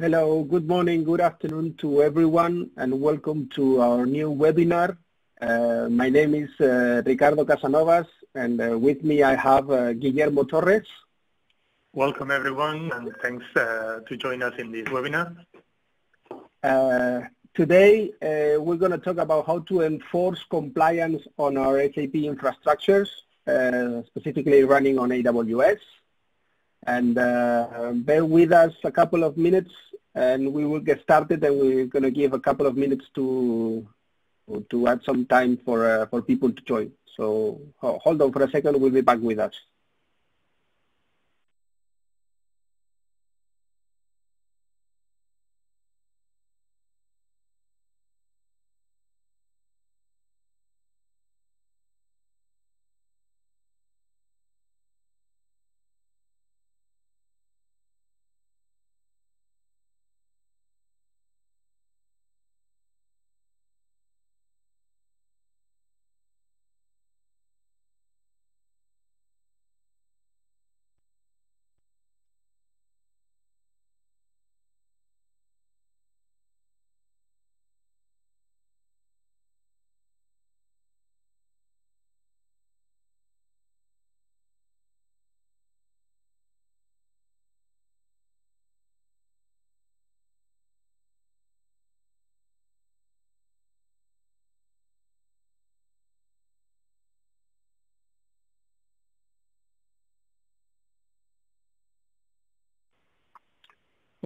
Hello, good morning, good afternoon to everyone, and welcome to our new webinar. My name is Ricardo Casanovas, and with me I have Guillermo Torres. Welcome everyone, and thanks to join us in this webinar. Today we're going to talk about how to enforce compliance on our SAP infrastructures, specifically running on AWS. And bear with us a couple of minutes and we will get started, and we're going to give a couple of minutes to add some time for people to join. So hold on for a second, we'll be back with us.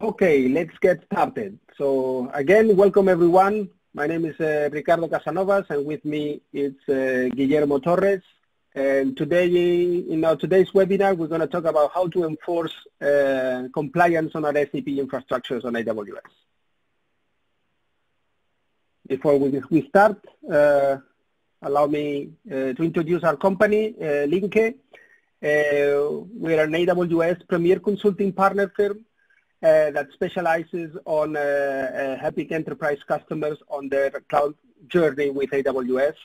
Okay, let's get started. So again, welcome everyone. My name is Ricardo Casanovas, and with me is Guillermo Torres. And today, in our today's webinar, we're going to talk about how to enforce compliance on our SAP infrastructures on AWS. Before we start, allow me to introduce our company, Linke. We're an AWS Premier Consulting Partner firm that specializes on helping enterprise customers on their cloud journey with AWS.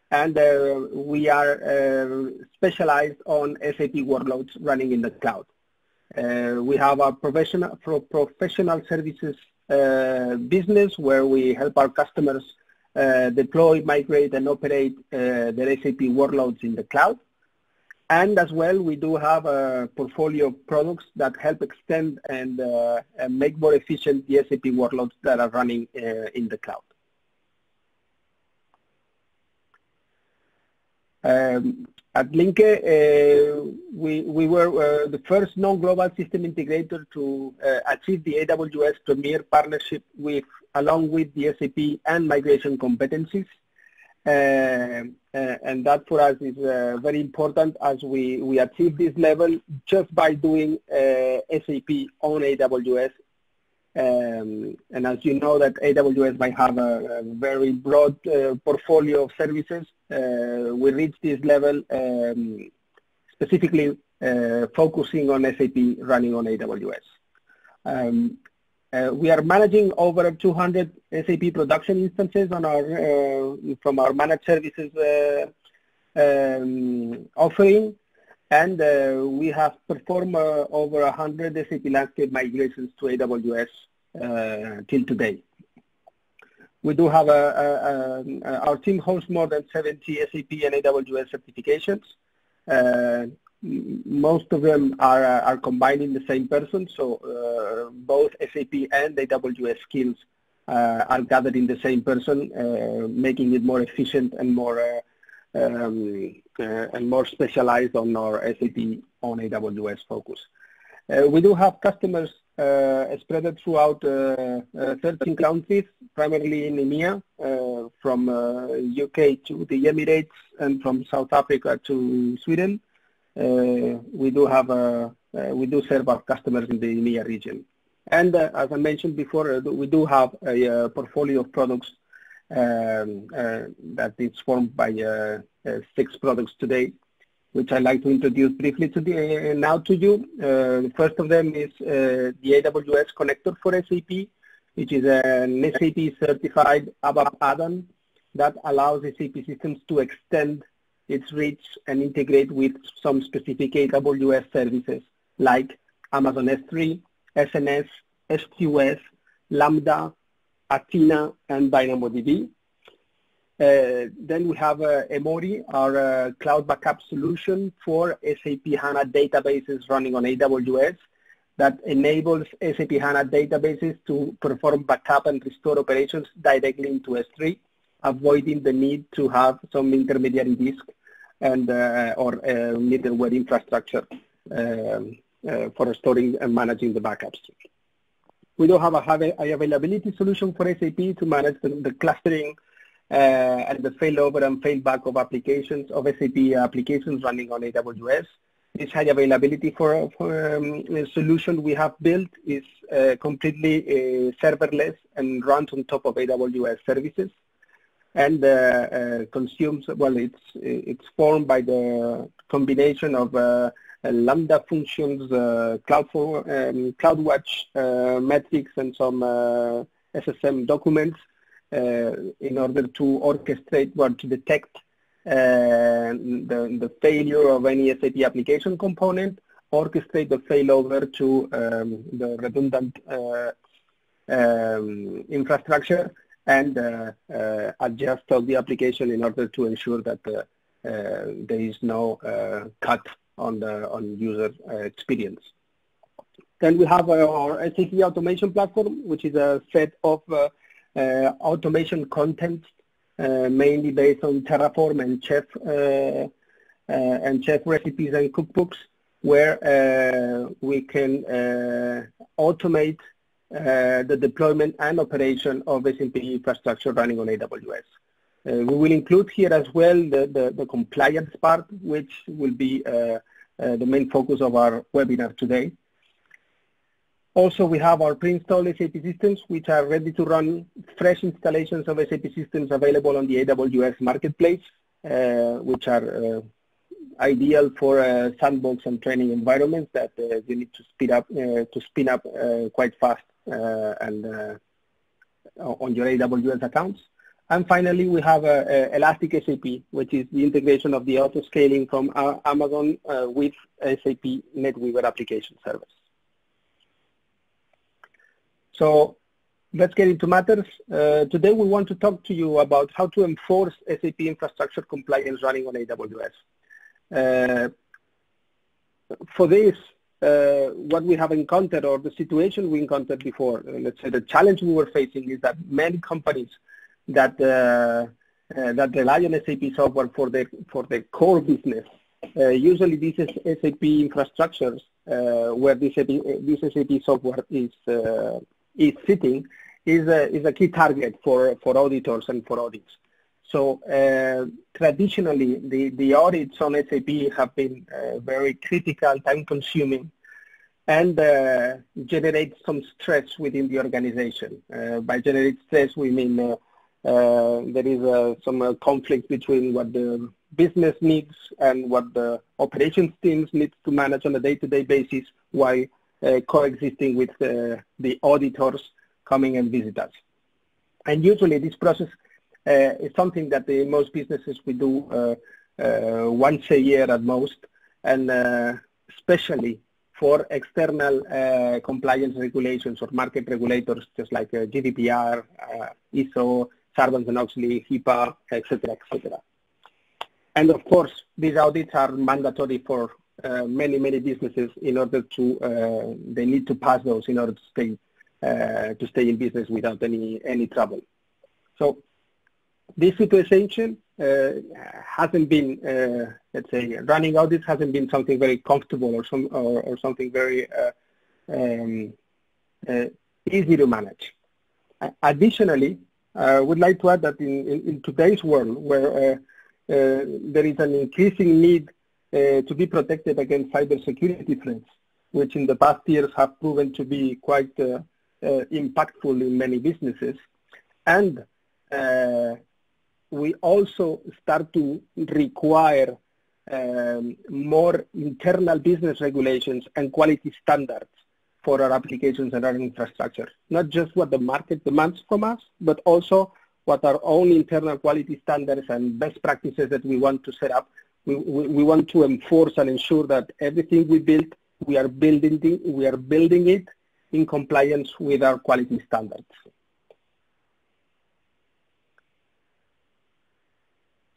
And we are specialized on SAP workloads running in the cloud. We have a professional services business where we help our customers deploy, migrate, and operate their SAP workloads in the cloud. And as well, we do have a portfolio of products that help extend and make more efficient the SAP workloads that are running in the cloud. At Linke, we were the first non-global system integrator to achieve the AWS Premier Partnership along with the SAP and migration competencies. And that for us is very important, as we achieve this level just by doing SAP on AWS. And as you know, that AWS might have a very broad portfolio of services. We reached this level specifically focusing on SAP running on AWS. We are managing over 200 SAP production instances on from our managed services offering, and we have performed over 100 SAP landscape migrations to AWS till today. We do have our team hosts more than 70 SAP and AWS certifications. Most of them are combined in the same person, so both SAP and AWS skills are gathered in the same person, making it more efficient and more specialized on our SAP on AWS focus. We do have customers spread throughout 13 countries, primarily in EMEA, from UK to the Emirates, and from South Africa to Sweden. We do serve our customers in the EMEA region. And as I mentioned before, we do have a portfolio of products that is formed by 6 products today, which I'd like to introduce briefly now to you. The first of them is the AWS Connector for SAP, which is an SAP certified ABAP add-on that allows SAP systems to extend its reach and integrate with some specific AWS services like Amazon S3, SNS, SQS, Lambda, Athena, and DynamoDB. Then we have Emory, our cloud backup solution for SAP HANA databases running on AWS that enables SAP HANA databases to perform backup and restore operations directly into S3, avoiding the need to have some intermediary disk and or middleware infrastructure for storing and managing the backups. We do have a high availability solution for SAP to manage the clustering and the failover and failback of applications, of SAP applications running on AWS. This high availability for solution we have built is completely serverless and runs on top of AWS services, and consumes, well, it's formed by the combination of Lambda functions, CloudWatch metrics, and some SSM documents in order to orchestrate, well, to detect the failure of any SAP application component, orchestrate the failover to the redundant infrastructure, and adjust all the application in order to ensure that there is no cut on user experience. Then we have our SAP automation platform, which is a set of automation content mainly based on Terraform and Chef recipes and cookbooks, where we can automate the deployment and operation of SAP infrastructure running on AWS. We will include here as well the compliance part, which will be the main focus of our webinar today. Also, we have our pre-installed SAP systems, which are ready to run fresh installations of SAP systems available on the AWS marketplace, which are ideal for sandbox and training environments that you need to spin up quite fast and on your AWS accounts. And finally, we have Elastic SAP, which is the integration of the auto-scaling from Amazon with SAP NetWeaver application service. So let's get into matters. Today we want to talk to you about how to enforce SAP infrastructure compliance running on AWS. For this, what we have encountered, or the situation we encountered before, let's say the challenge we were facing, is that many companies that that rely on SAP software for their core business, usually these SAP infrastructures where this SAP software is sitting is a key target for auditors and for audits. So traditionally, the audits on SAP have been very critical, time-consuming, and generate some stress within the organization. By generate stress, we mean there is some conflict between what the business needs and what the operations teams need to manage on a day-to-day basis, while coexisting with the auditors coming and visit us. And usually this process is something that most businesses we do once a year at most, and especially for external compliance regulations or market regulators, just like GDPR, ISO, Sarbanes-Oxley, HIPAA, etc., etc. And of course, these audits are mandatory for many businesses in order to, they need to pass those in order to stay in business without any trouble. So this situation hasn't been, let's say, running audits hasn't been something very comfortable or something very easy to manage. Additionally, I would like to add that in today's world, where there is an increasing need to be protected against cybersecurity threats, which in the past years have proven to be quite impactful in many businesses, and we also start to require more internal business regulations and quality standards for our applications and our infrastructure. Not just what the market demands from us, but also what our own internal quality standards and best practices that we want to set up. We want to enforce and ensure that everything we build, we are building it in compliance with our quality standards.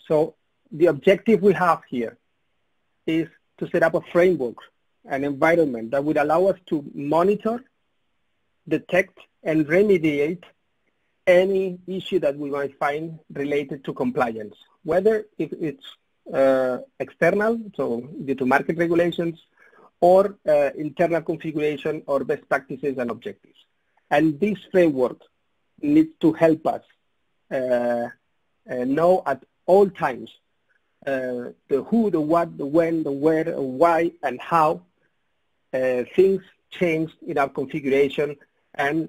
So the objective we have here is to set up a framework, an environment that would allow us to monitor, detect, and remediate any issue that we might find related to compliance, whether if it's external, so due to market regulations, or internal configuration or best practices and objectives. And this framework needs to help us know at all times the who, the what, the when, the where, the why, and how things changed in our configuration, and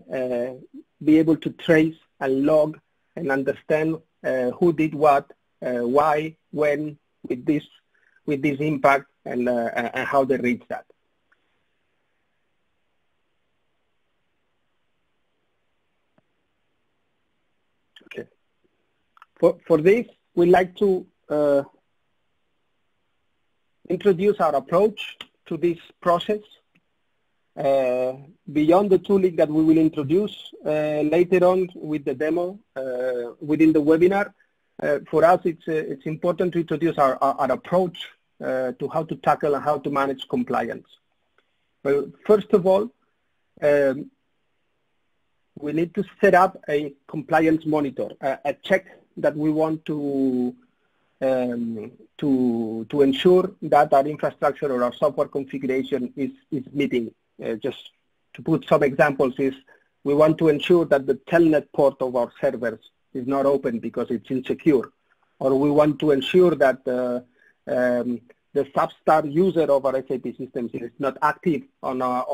be able to trace and log and understand who did what, why, when, with this impact, and how they reach that. Okay. For this, we'd like to introduce our approach to this process. Beyond the tooling that we will introduce later on with the demo within the webinar, for us it's important to introduce our approach to how to tackle and how to manage compliance. Well, first of all, we need to set up a compliance monitor, a check that we want to ensure that our infrastructure or our software configuration is meeting. Just to put some examples, is we want to ensure that the telnet port of our servers is not open because it's insecure, or we want to ensure that the substar user of our SAP systems is not active on our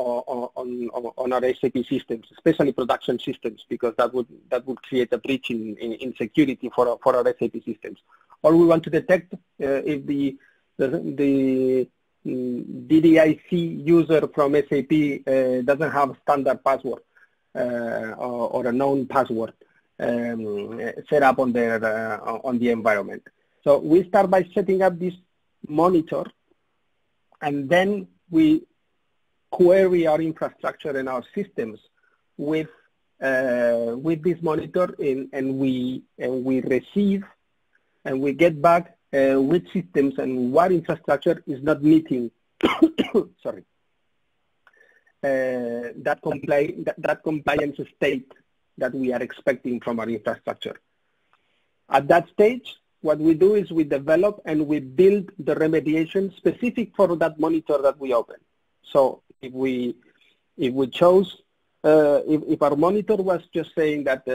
SAP systems, especially production systems, because that would create a breach in security for our SAP systems. Or we want to detect if the DDIC user from SAP doesn't have a standard password or a known password set up on the environment. So we start by setting up this monitor, and then we query our infrastructure and our systems with this monitor, and we receive and we get back which systems and what infrastructure is not meeting sorry, that compliance state that we are expecting from our infrastructure. At that stage, what we do is we develop and we build the remediation specific for that monitor that we open. So if we chose, if our monitor was just saying that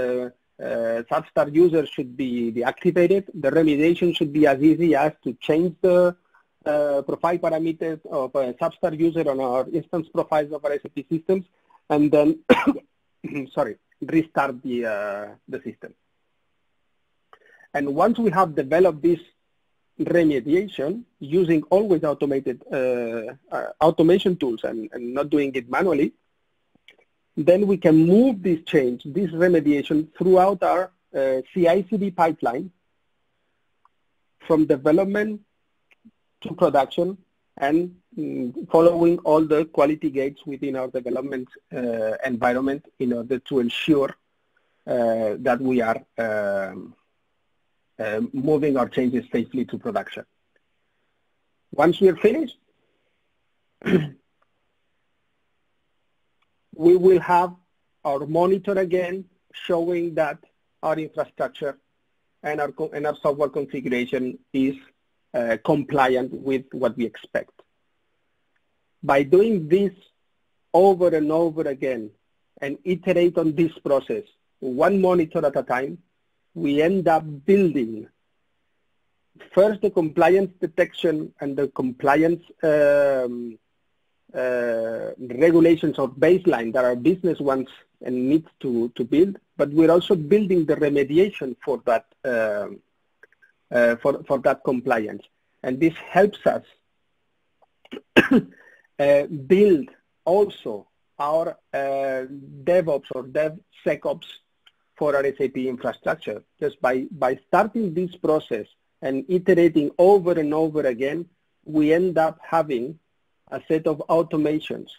substar user should be deactivated, the remediation should be as easy as to change the profile parameters of a substar user on our instance profiles of our SAP systems, and then sorry, restart the system. And once we have developed this remediation using always automated automation tools and not doing it manually, then we can move this change, this remediation, throughout our CI/CD pipeline from development to production, and following all the quality gates within our development environment in order to ensure that we are moving our changes safely to production. Once we are finished, we will have our monitor again showing that our infrastructure and our software configuration is compliant with what we expect. By doing this over and over again and iterate on this process one monitor at a time, we end up building first the compliance detection and the compliance regulations or baseline that our business wants and needs to build, but we're also building the remediation for that for that compliance. And this helps us build also our DevOps or DevSecOps for our SAP infrastructure. Just by starting this process and iterating over and over again, we end up having a set of automations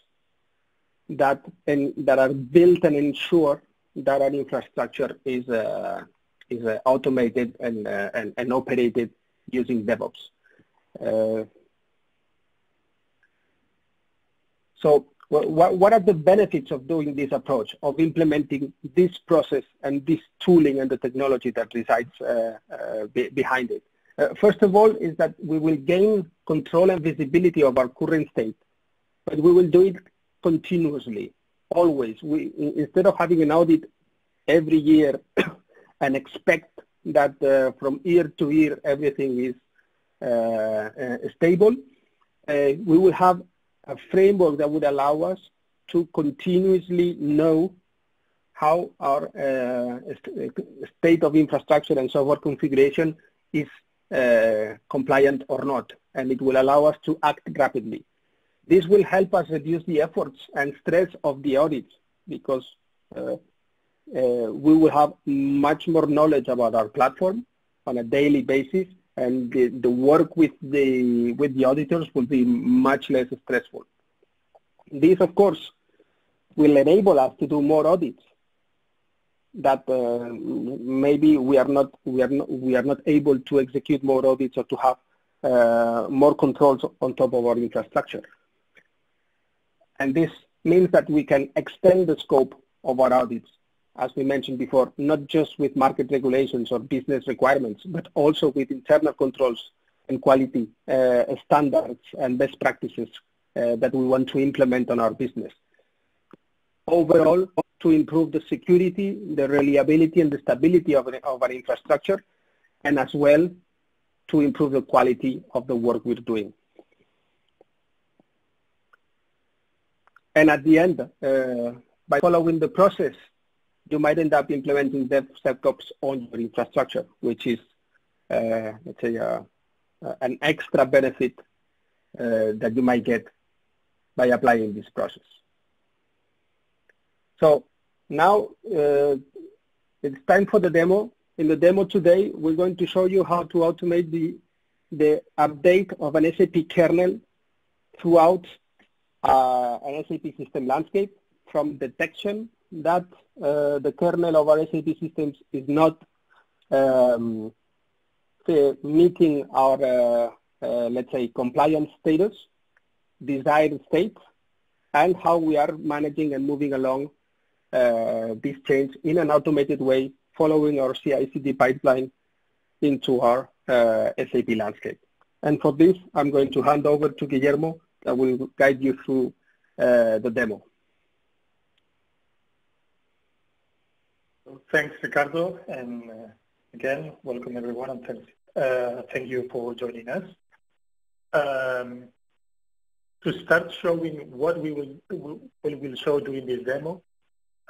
that are built and ensure that our infrastructure is automated and operated using DevOps. So what are the benefits of doing this approach, of implementing this process and this tooling and the technology that resides behind it? First of all, is that we will gain control and visibility of our current state, but we will do it continuously, always. Instead of having an audit every year and expect that from year to year everything is stable, we will have a framework that would allow us to continuously know how our state of infrastructure and software configuration is compliant or not, and it will allow us to act rapidly. This will help us reduce the efforts and stress of the audits, because we will have much more knowledge about our platform on a daily basis, and the work with the auditors will be much less stressful. This, of course, will enable us to do more audits that maybe we are not able to execute more audits or to have more controls on top of our infrastructure. And this means that we can extend the scope of our audits, as we mentioned before, not just with market regulations or business requirements, but also with internal controls and quality standards and best practices that we want to implement on our business. Overall, to improve the security, the reliability, and the stability of our infrastructure, and as well to improve the quality of the work we're doing. And at the end, by following the process, you might end up implementing DevSecOps on your infrastructure, which is, let's say, an extra benefit that you might get by applying this process. So now it's time for the demo. In the demo today, we're going to show you how to automate the update of an SAP kernel throughout an SAP system landscape, from detection that the kernel of our SAP systems is not meeting our, let's say, compliance status, desired state, and how we are managing and moving along this change in an automated way, following our CI/CD pipeline into our SAP landscape. And for this, I'm going to hand over to Guillermo, that will guide you through the demo. Thanks, Ricardo, and again, welcome everyone, and thank you for joining us. To start showing what we will show during this demo,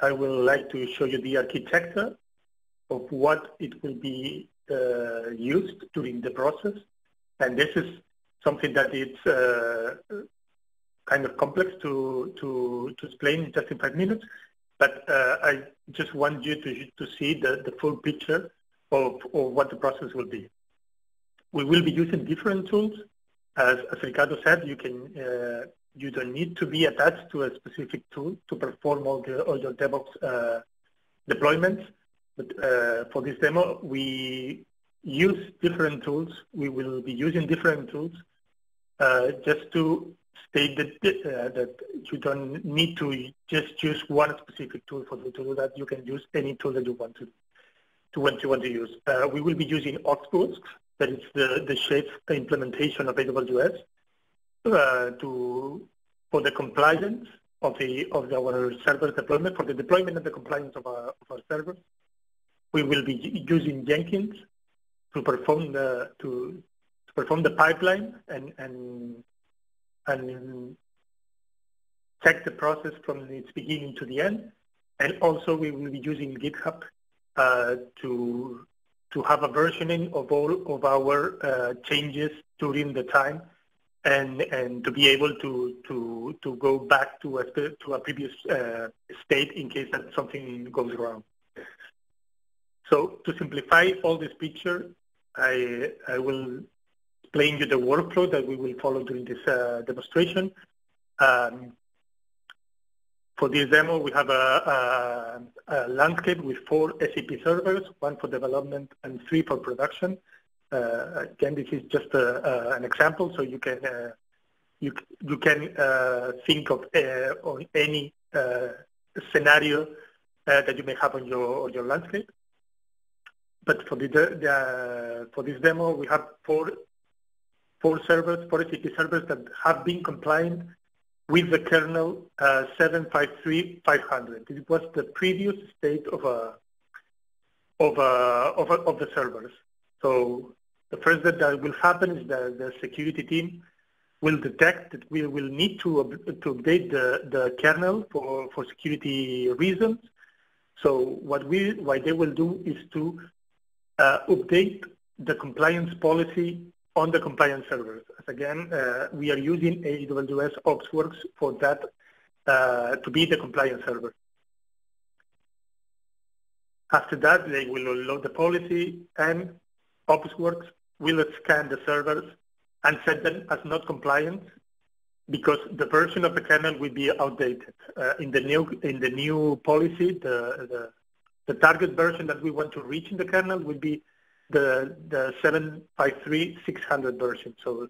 I would like to show you the architecture of what it will be used during the process. And this is something that it's kind of complex to explain just in 5 minutes, but I just want you to see the full picture of what the process will be. We will be using different tools. As Ricardo said, you don't need to be attached to a specific tool to perform all your DevOps deployments. But for this demo, we use different tools. We will be using different tools just to state that you don't need to just choose one specific tool to do that. You can use any tool that you want to use. We will be using Oxboost, that is the shape implementation of AWS, for the compliance of our server deployment, for the deployment and the compliance of our servers. We will be using Jenkins to perform the pipeline and check the process from its beginning to the end. And also we will be using GitHub to have a versioning of all of our changes during the time, and to be able to go back to a previous state in case that something goes wrong. So to simplify all this picture, I will explain you the workflow that we will follow during this demonstration. For this demo, we have a landscape with 4 SAP servers, 1 for development and 3 for production. Again, this is just an example, so you can think of on any scenario that you may have on your landscape. But for this demo, we have four servers, 4 SAP servers that have been compliant with the kernel 753.500. It was the previous state of the servers. So the first that will happen is that the security team will detect that we will need to update the kernel for security reasons. So what they will do is to update the compliance policy on the compliance servers. As again, we are using AWS OpsWorks for that to be the compliance server. After that, they will load the policy, and OpsWorks will scan the servers and set them as not compliant because the version of the kernel will be outdated. In the new policy, the target version that we want to reach in the kernel will be the 753.600 version. So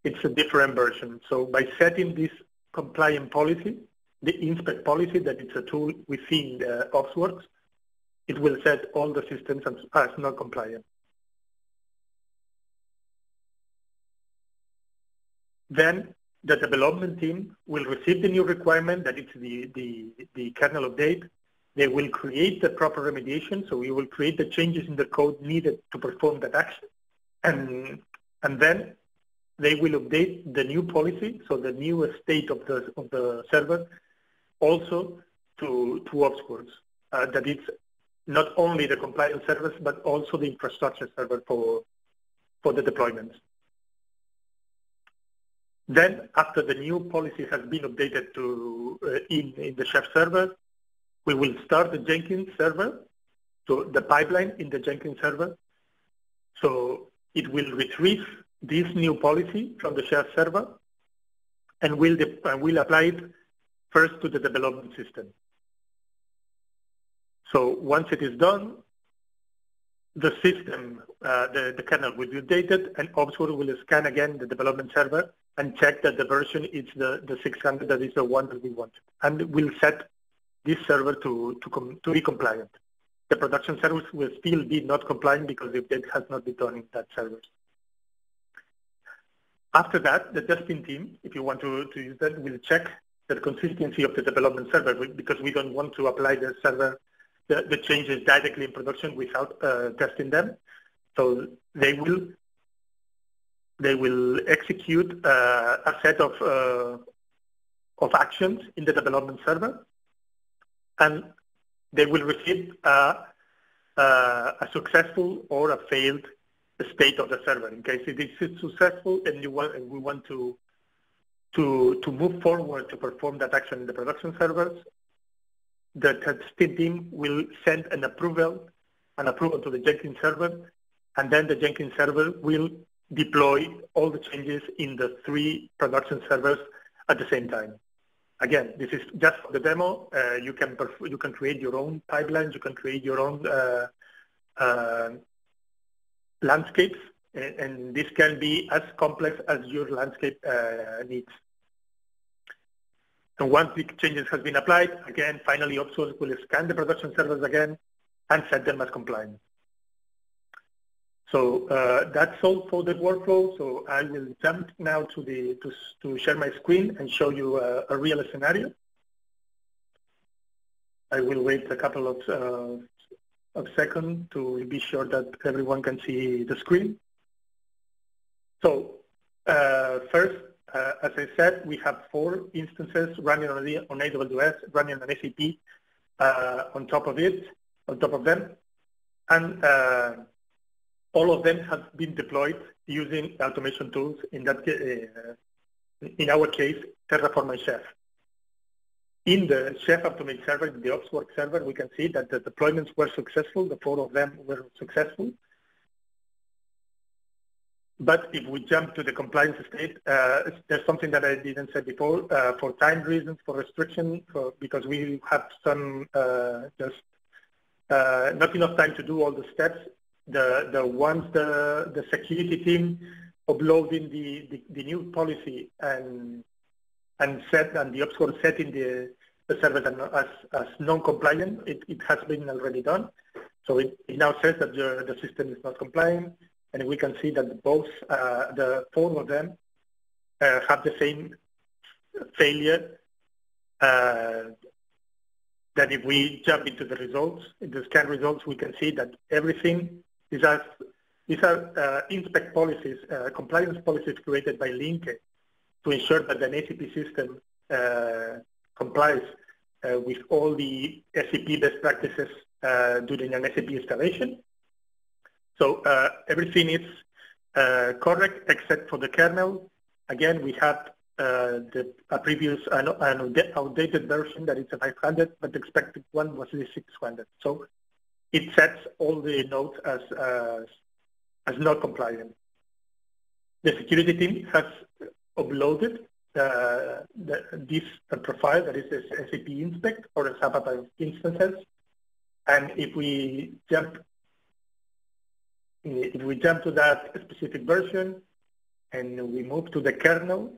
it's a different version. So by setting this compliant policy, the inspect policy, that it's a tool within OpsWorks, it will set all the systems as not compliant. Then the development team will receive the new requirement that it's the kernel update. They will create the proper remediation, so we will create the changes in the code needed to perform that action. And then they will update the new policy, so the new state of the server, also to OpsWorks. That it's not only the compliance servers, but also the infrastructure server for the deployments. Then, after the new policy has been updated to in the Chef server, we will start the Jenkins server, so the pipeline in the Jenkins server. So it will retrieve this new policy from the Chef server and will apply it first to the development system. So once it is done, the system, the kernel will be updated, and OpsWorks will scan again the development server and check that the version is the 600, that is the one that we want, and will set this server to be compliant. The production servers will still be not compliant because the update has not been done in that server. After that, the testing team, if you want to use that, will check the consistency of the development server, because we don't want to apply the server, the changes directly in production without testing them. So they will execute a set of actions in the development server, and they will receive a successful or a failed state of the server. In case it is successful and we want to move forward to perform that action in the production servers, the testing team will send an approval to the Jenkins server, and then the Jenkins server will deploy all the changes in the 3 production servers at the same time. Again, this is just for the demo. You can create your own pipelines. You can create your own landscapes, and this can be as complex as your landscape needs. And once the changes have been applied, again, finally OpsWorks will scan the production servers again and set them as compliant. So that's all for the workflow. So I will jump now to share my screen and show you a real scenario. I will wait a couple of seconds to be sure that everyone can see the screen. So first, as I said, we have 4 instances running on AWS, running on SAP on top of them, and all of them have been deployed using automation tools. In our case, Terraform and Chef. In the Chef Automate server, the OpsWorks server, we can see that the deployments were successful. The 4 of them were successful. But if we jump to the compliance state, there's something that I didn't say before, for time reasons, for restriction, because we have some not enough time to do all the steps. Once the security team uploading the new policy and the ops score setting the server as non-compliant, it has been already done. So it now says that the system is not compliant, and we can see that both the 4 of them have the same failure. That if we jump into the results, in the scan results, we can see that everything these are inspect policies, compliance policies created by Linke to ensure that the SAP system complies with all the SAP best practices during an SAP installation. So everything is correct except for the kernel. Again, we had a previous outdated version that is a 500, but the expected one was the 600. So it sets all the nodes as not compliant. The security team has uploaded this profile that is SAP inspect or a SAP instances, and if we jump to that specific version and we move to the kernel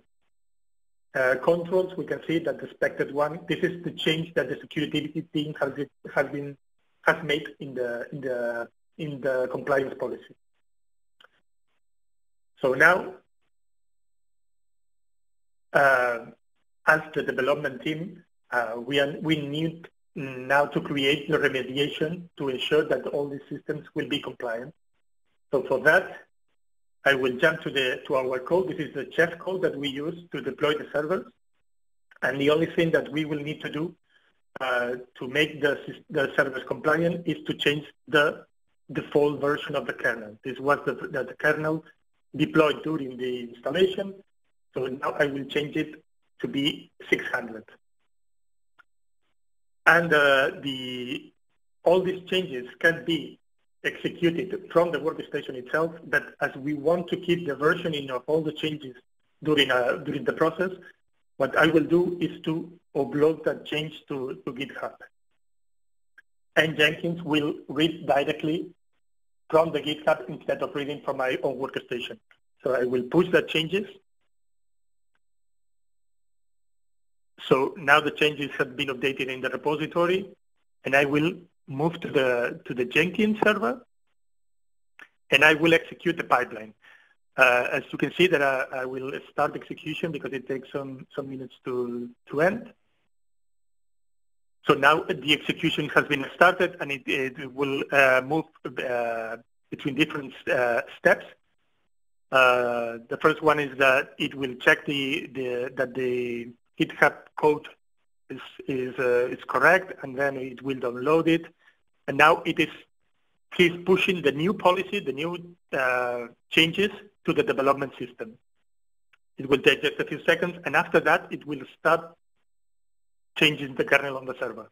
controls, we can see that the expected one. This is the change that the security team has made in the compliance policy. So now, as the development team, we need now to create the remediation to ensure that all these systems will be compliant. So for that, I will jump to our code. This is the chef code that we use to deploy the servers. And the only thing that we will need to do to make the servers compliant is to change the default version of the kernel. This was the kernel deployed during the installation. So now I will change it to be 600. And all these changes can be executed from the workstation itself, but as we want to keep the versioning of all the changes during the process, what I will do is to upload that change to GitHub. And Jenkins will read directly from the GitHub instead of reading from my own workstation. So I will push the changes. So now the changes have been updated in the repository, and I will move to the Jenkins server, and I will execute the pipeline. As you can see that I will start execution because it takes some minutes to end. So now the execution has been started, and it will move between different steps. The first one is that it will check that the GitHub code is correct, and then it will download it. And now he's pushing the new policy, the new changes to the development system. It will take just a few seconds, and after that, it will start changing the kernel on the server.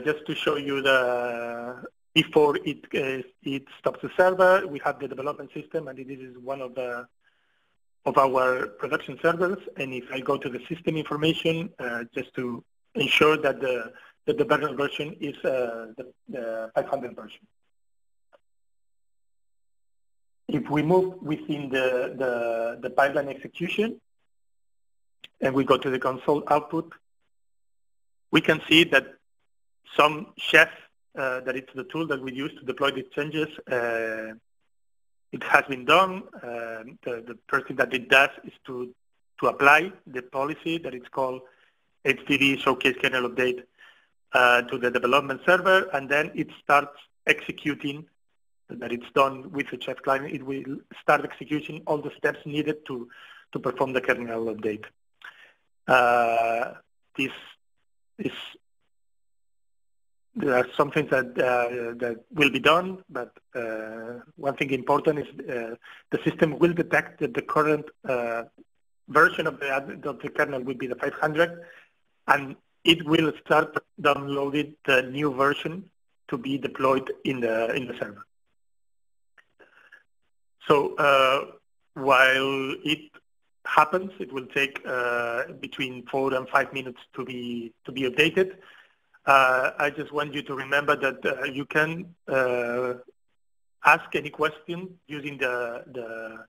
Just to show you before it stops the server, we have the development system, and this is one of our production servers. And if I go to the system information, just to ensure that the kernel version is the 500 version. If we move within the pipeline execution, and we go to the console output, we can see that some chef, that it's the tool that we use to deploy these changes, it has been done. The first thing that it does is to apply the policy that it's called HTTP Showcase Kernel Update to the development server, and then it starts executing. That it's done with the chef client, it will start executing all the steps needed to perform the kernel update. There are some things that will be done, but one thing important is the system will detect that the current version of the kernel will be the 500, and it will start downloading the new version to be deployed in the server. So while it happens, it will take between 4 and 5 minutes to be updated. I just want you to remember that you can ask any question using the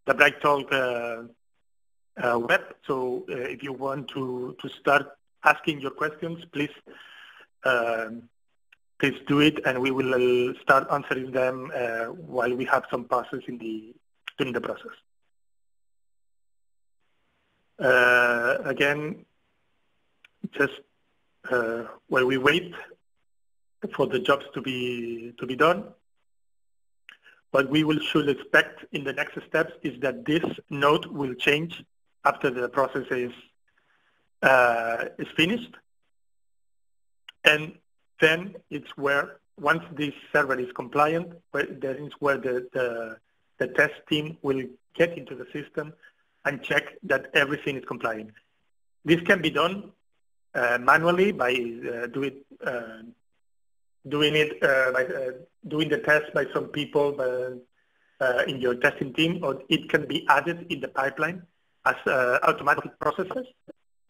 BrightTalk web. So if you want to start asking your questions, please do it, and we will start answering them while we have some pauses during the process. Again, just while we wait for the jobs to be done, what we should expect in the next steps is that this node will change after the process is finished, and then it's where, once this server is compliant, that is where the test team will get into the system and check that everything is compliant. This can be done manually by doing the test by some people in your testing team, or it can be added in the pipeline as automatic processes.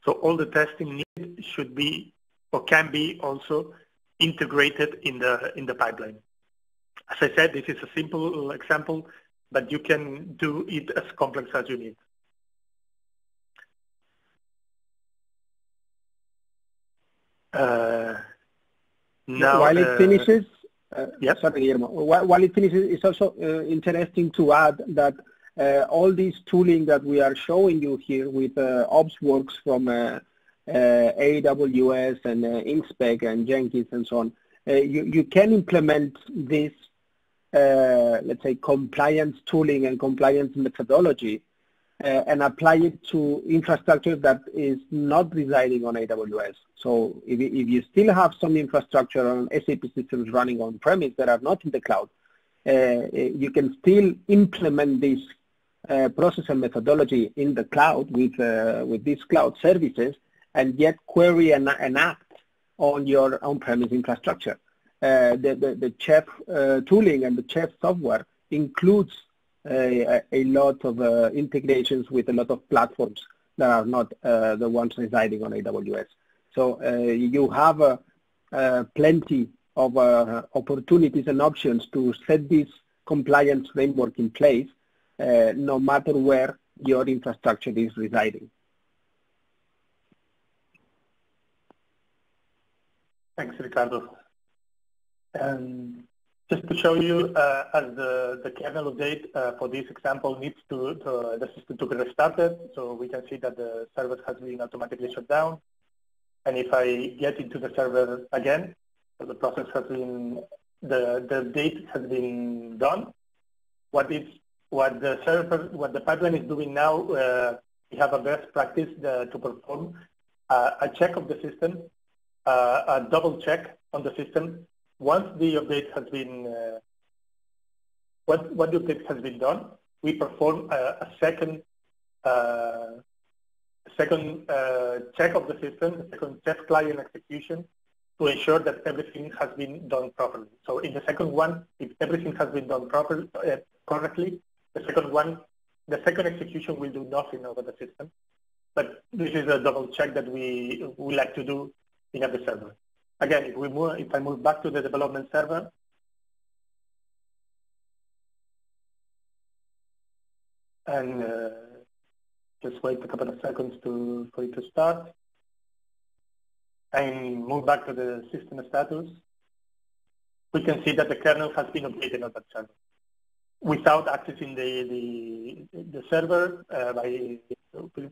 So all the testing needed should be or can be also integrated in the pipeline. As I said, this is a simple example, but you can do it as complex as you need. Now, while it finishes, yes? Sorry, Guillermo. While it finishes, it's also interesting to add that all these tooling that we are showing you here with OpsWorks from AWS and Inspec and Jenkins and so on, you can implement this, let's say, compliance tooling and compliance methodology and apply it to infrastructure that is not residing on AWS. So if you still have some infrastructure on SAP systems running on-premise that are not in the cloud, you can still implement this process and methodology in the cloud with these cloud services, and yet query and act on your on-premise infrastructure. The Chef tooling and the Chef software includes a lot of integrations with a lot of platforms that are not the ones residing on AWS. So you have plenty of opportunities and options to set this compliance framework in place, no matter where your infrastructure is residing. Thanks, Ricardo. Just to show you, as the kernel update for this example needs the system to be restarted, so we can see that the server has been automatically shut down. And if I get into the server again, so the process has been, the update has been done. What the pipeline is doing now, we have a best practice to perform a check of the system, a double check on the system. Once the update has been, what the update has been done, we perform a second check of the system, a second test client execution to ensure that everything has been done properly. So in the second one, if everything has been done correctly, the second execution will do nothing over the system. But this is a double check that we like to do in every server. Again, if I move back to the development server, and just wait a couple of seconds for it to start, and move back to the system status, we can see that the kernel has been updated on that server without accessing the server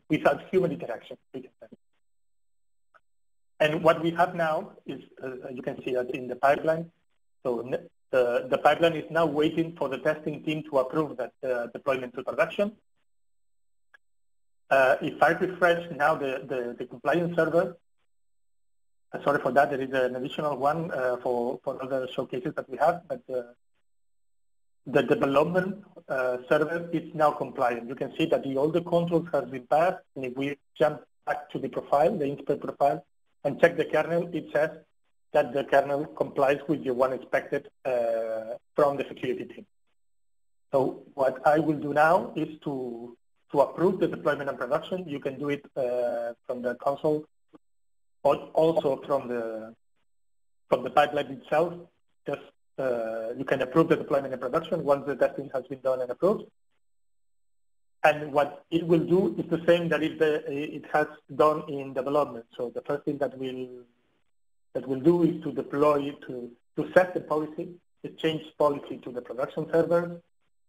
without human interaction. And what we have now is, you can see that in the pipeline, so the pipeline is now waiting for the testing team to approve that deployment to production. If I refresh now the compliance server, sorry for that, there is an additional one for other showcases that we have, but the development server is now compliant. You can see that all the controls have been passed, and if we jump back to the profile, the Inspec profile, and check the kernel, it says that the kernel complies with the one expected from the security team. So what I will do now is to approve the deployment and production. You can do it from the console, but also from the pipeline itself. Just you can approve the deployment and production once the testing has been done and approved. And what it will do is the same that it has done in development. So the first thing that we'll do is to deploy, to set the policy, to change policy to the production server,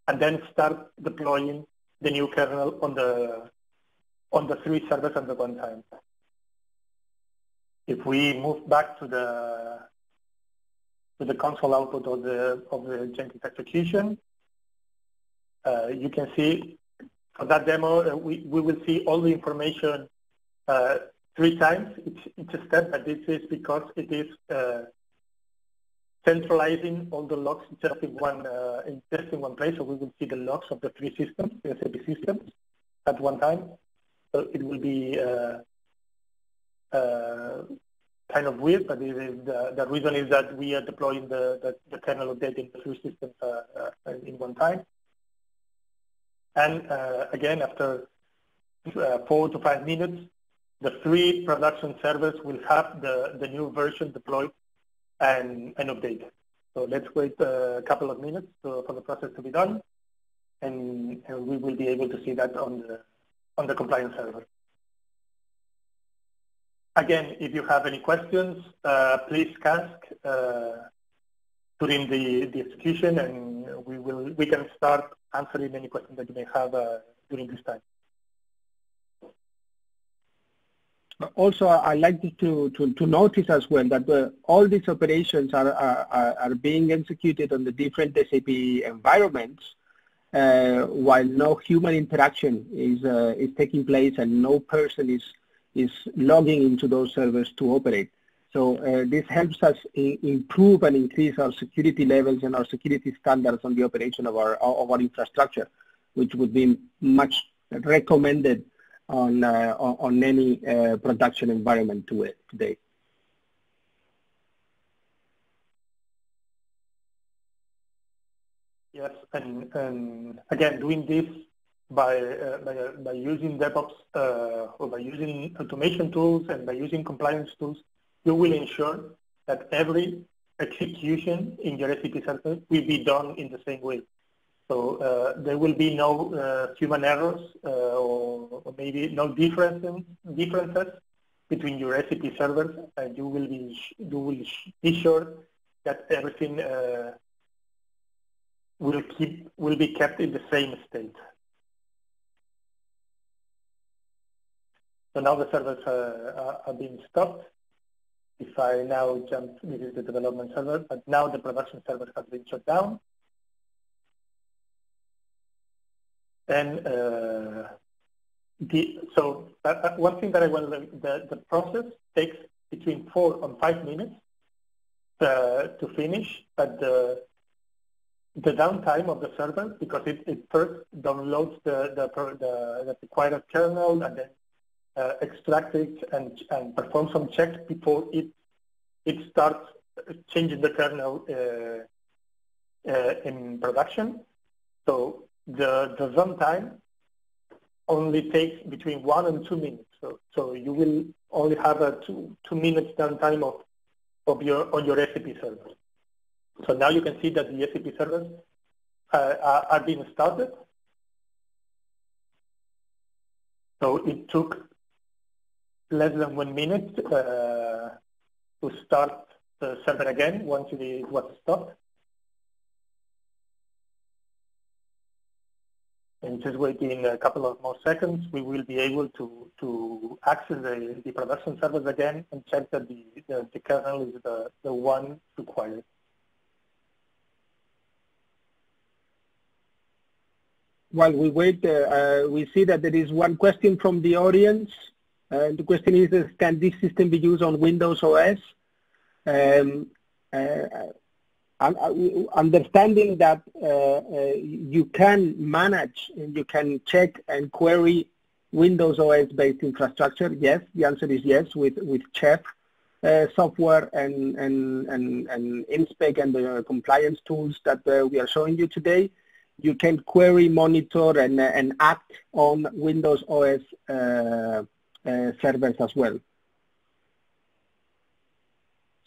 and then start deploying the new kernel on the 3 servers at the one time. If we move back to the console output of the Jenkins execution, you can see for that demo we will see all the information 3 times each step, but this is because it is centralizing all the logs just in one place. So we will see the logs of the 3 systems, the SAP systems, at one time. So it will be kind of weird, but it is the reason is that we are deploying the kernel update in the 3 systems in one time. And again, after 4 to 5 minutes, the 3 production servers will have the new version deployed and updated. So let's wait a couple of minutes for the process to be done, and we will be able to see that on the compliance server. Again, if you have any questions, please ask during the execution, and we can start answering any questions that you may have during this time. Also, I'd like to notice as well that all these operations are being executed on the different SAP environments, while no human interaction is taking place and no person is logging into those servers to operate. So this helps us improve and increase our security levels and our security standards on the operation of our infrastructure, which would be much recommended on any production environment today. Yes, and again, doing this by using DevOps or by using automation tools and by using compliance tools, you will ensure that every execution in your SAP service will be done in the same way. So there will be no human errors or maybe no differences between your SAP servers, and you will be sure that everything will be kept in the same state. So now the servers are being stopped. If I now jump, this is the development server, but now the production server has been shut down. And one thing that I want to, the process takes between 4 and 5 minutes to finish, but the downtime of the server, because it first downloads the required kernel and then extract it and perform some checks before it starts changing the kernel in production. So the runtime only takes between 1 and 2 minutes. So you will only have a 2 minutes downtime on your SAP server. So now you can see that the SAP servers are being started. So it took less than 1 minute to start the server again once it was stopped. And just waiting a couple of more seconds, we will be able to access the production servers again and check that the kernel is the one required. While we wait, we see that there is one question from the audience. The question is, can this system be used on Windows OS? Understanding that you can manage and you can check and query Windows OS based infrastructure, yes, the answer is yes, with Chef software and InSpec and the compliance tools that we are showing you today. you can query, monitor, and act on Windows OS servers as well.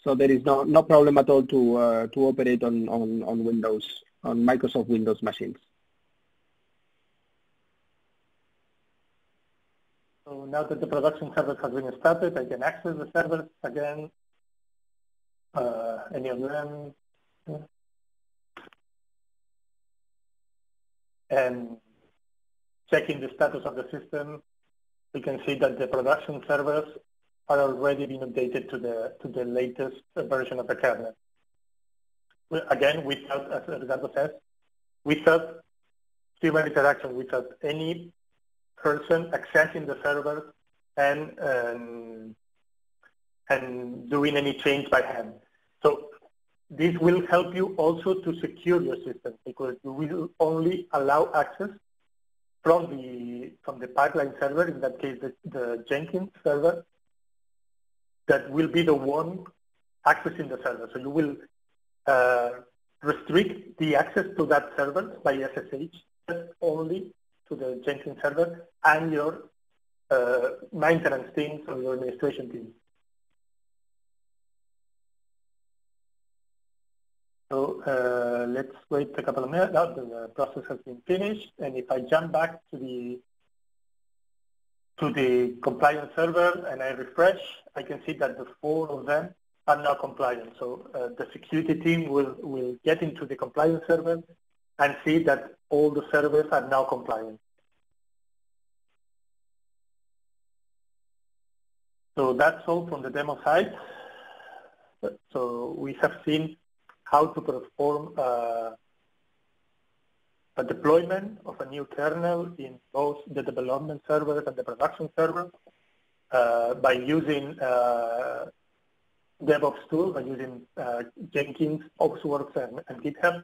So there is no problem at all to operate on Windows, on Microsoft Windows machines. So now that the production servers have been started, I can access the servers again, any of them, and checking the status of the system. We can see that the production servers are already being updated to the latest version of the kernel. Again, without, as Ricardo says, without human interaction, without any person accessing the server and doing any change by hand. So this will help you also to secure your system, because you will only allow access from the pipeline server, in that case the Jenkins server, that will be the one accessing the server. So you will restrict the access to that server by SSH only to the Jenkins server and your maintenance teams or your administration team. So let's wait a couple of minutes. Now the process has been finished, and if I jump back to the compliance server and I refresh, I can see that the 4 of them are now compliant. So the security team will get into the compliance server and see that all the servers are now compliant. So that's all from the demo side. So we have seen how to perform a deployment of a new kernel in both the development servers and the production server by using DevOps tool, by using Jenkins, Oxworks, and GitHub.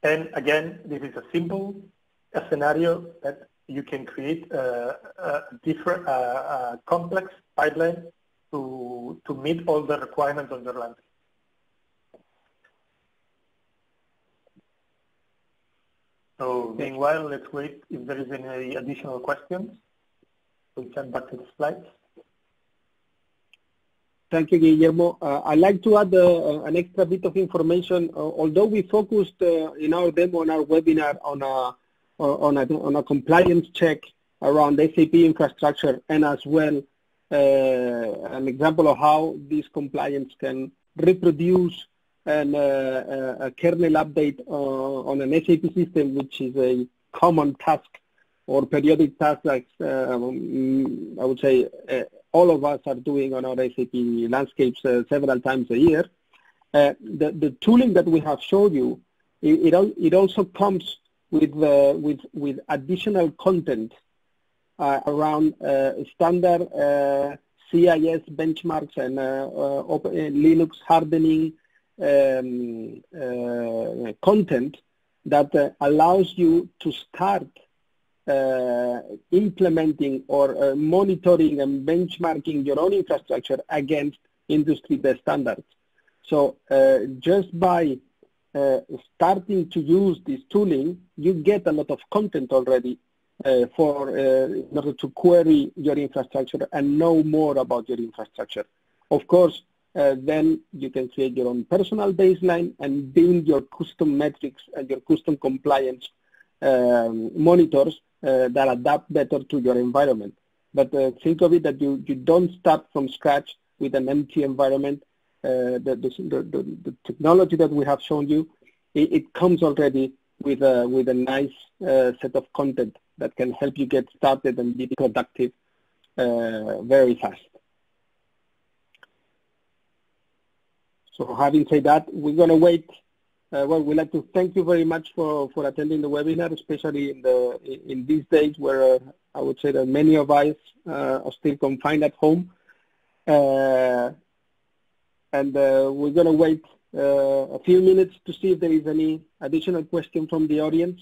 And again, this is a simple scenario that you can create a complex pipeline to meet all the requirements on your landscape. So meanwhile, let's wait if there is any additional questions. We can back to the slides. Thank you, Guillermo. I'd like to add an extra bit of information. Although we focused in our demo, on our webinar, on a compliance check around SAP infrastructure, and as well an example of how this compliance can reproduce a kernel update on an SAP system, which is a common task or periodic task, like I would say all of us are doing on our SAP landscapes several times a year. The tooling that we have showed you, it also comes with additional content around standard CIS benchmarks and Linux hardening content that allows you to start implementing or monitoring and benchmarking your own infrastructure against industry best standards. So just by starting to use this tooling, you get a lot of content already in order to query your infrastructure and know more about your infrastructure. Of course, then you can create your own personal baseline and build your custom metrics and your custom compliance monitors that adapt better to your environment. But think of it that you don't start from scratch with an empty environment. The technology that we have shown you, it comes already with a nice set of content that can help you get started and be productive very fast. So having said that, we're going to wait. Well, we'd like to thank you very much for attending the webinar, especially in these days where I would say that many of us are still confined at home. And we're going to wait a few minutes to see if there is any additional question from the audience.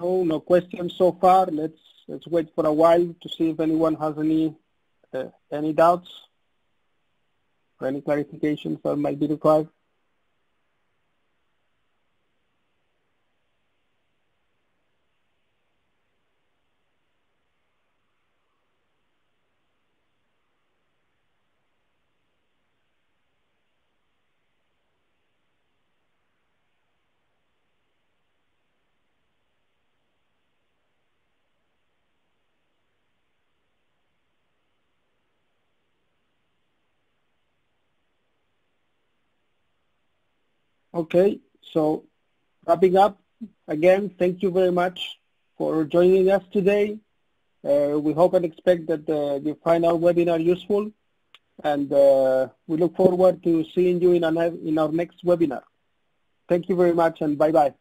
No questions so far. Let's wait for a while to see if anyone has any doubts or any clarifications that might be required. Okay, so wrapping up, again, thank you very much for joining us today. We hope and expect that you find our webinar useful, and we look forward to seeing you in our next webinar. Thank you very much, and bye-bye.